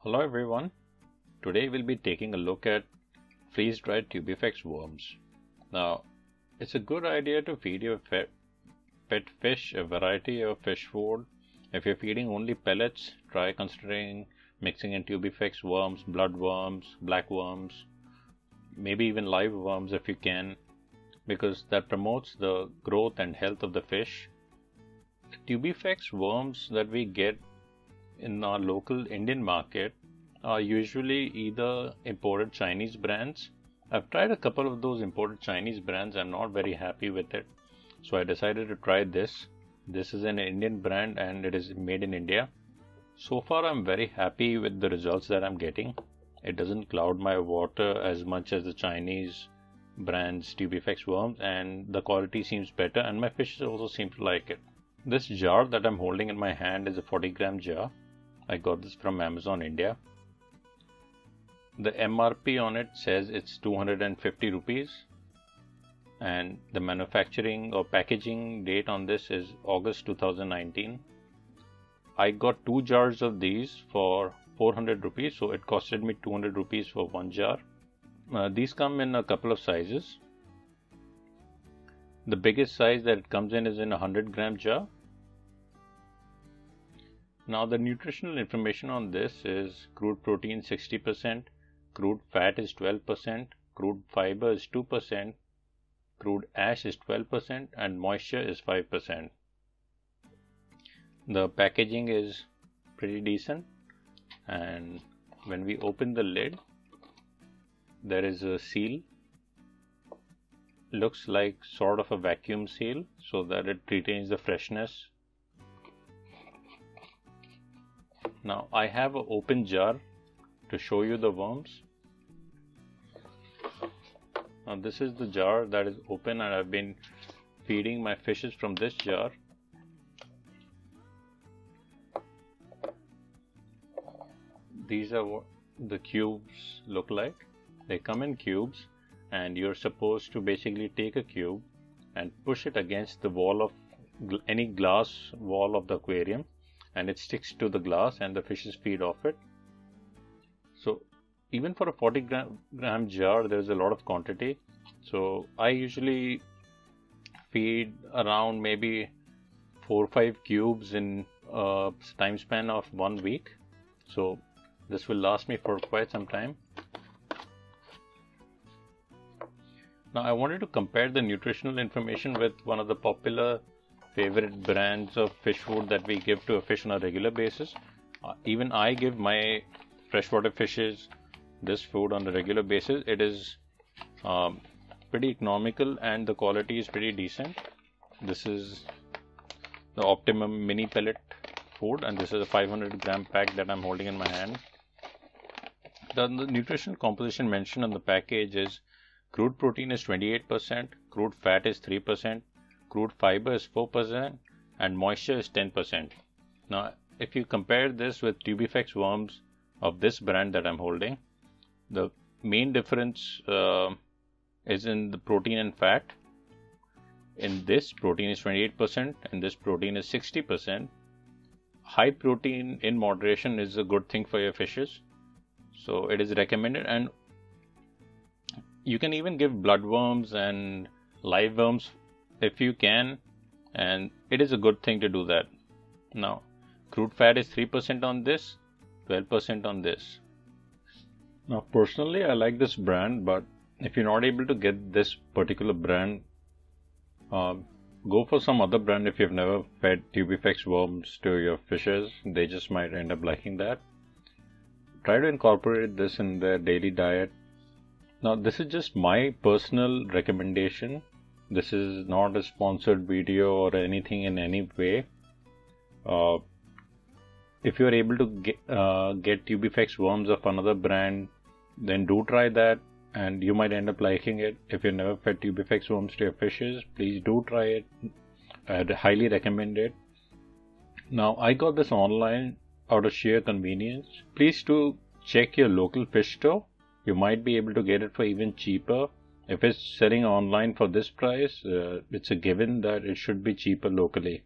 Hello everyone, today we'll be taking a look at freeze-dried Tubifex worms. Now, it's a good idea to feed your pet fish a variety of fish food. If you're feeding only pellets, try considering mixing in Tubifex worms, bloodworms, black worms, maybe even live worms if you can, because that promotes the growth and health of the fish. The Tubifex worms that we get in our local Indian market are usually either imported Chinese brands. I've tried a couple of those imported Chinese brands. I'm not very happy with it, so I decided to try this. This is an Indian brand and it is made in India. So far I'm very happy with the results that I'm getting. It doesn't cloud my water as much as the Chinese brands Tubifex worms, and the quality seems better and my fishes also seem to like it. This jar that I'm holding in my hand is a 40-gram jar. I got this from Amazon India. The MRP on it says it's 250 rupees and the manufacturing or packaging date on this is August 2019. I got 2 jars of these for 400 rupees, so it costed me 200 rupees for 1 jar. These come in a couple of sizes. The biggest size that it comes in is in a 100-gram jar. Now the nutritional information on this is crude protein 60%, crude fat is 12%, crude fiber is 2%, crude ash is 12%, and moisture is 5%. The packaging is pretty decent, and when we open the lid, there is a seal. Looks like sort of a vacuum seal so that it retains the freshness. Now I have an open jar to show you the worms. Now this is the jar that is open and I've been feeding my fishes from this jar. These are what the cubes look like. They come in cubes and you're supposed to basically take a cube and push it against the wall of any glass wall of the aquarium, and it sticks to the glass and the fishes feed off it. So even for a 40-gram jar there is a lot of quantity, so I usually feed around maybe 4 or 5 cubes in a time span of 1 week, so this will last me for quite some time. Now I wanted to compare the nutritional information with one of the popular favorite brands of fish food that we give to a fish on a regular basis. Even I give my freshwater fishes this food on a regular basis. It is pretty economical and the quality is pretty decent. This is the Optimum mini pellet food and this is a 500-gram pack that I'm holding in my hand. The nutritional composition mentioned on the package is crude protein is 28%, crude fat is 3%, crude fiber is 4%, and moisture is 10%. Now, if you compare this with Tubifex worms of this brand that I'm holding, the main difference is in the protein and fat. In this, protein is 28% and this protein is 60%. High protein in moderation is a good thing for your fishes, so it is recommended, and you can even give bloodworms and live worms if you can, and it is a good thing to do that. Now, crude fat is 3% on this, 12% on this. Now, personally, I like this brand, but if you're not able to get this particular brand, go for some other brand if you've never fed Tubifex worms to your fishes. They just might end up liking that. Try to incorporate this in their daily diet. Now, this is just my personal recommendation. This is not a sponsored video or anything in any way. If you are able to get Tubifex worms of another brand, then do try that and you might end up liking it. If you never fed Tubifex worms to your fishes, please do try it. I'd highly recommend it. Now, I got this online out of sheer convenience. Please do check your local fish store. You might be able to get it for even cheaper. If it's selling online for this price, it's a given that it should be cheaper locally.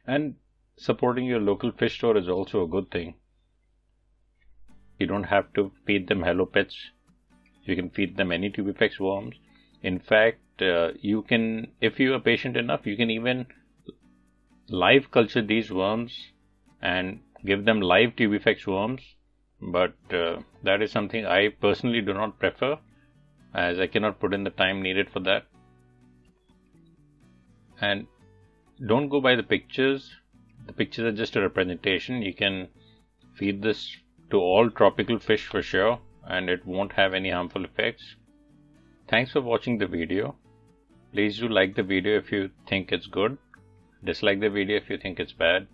And supporting your local fish store is also a good thing. You don't have to feed them Hello Pets. You can feed them any Tubifex worms. In fact, you can, if you are patient enough, you can even live culture these worms and give them live Tubifex worms. But that is something I personally do not prefer, as I cannot put in the time needed for that. And don't go by the pictures. The pictures are just a representation. You can feed this to all tropical fish for sure, and it won't have any harmful effects. Thanks for watching the video. Please do like the video if you think it's good. Dislike the video if you think it's bad.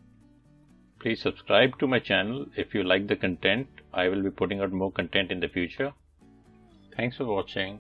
Please subscribe to my channel if you like the content. I will be putting out more content in the future. Thanks for watching.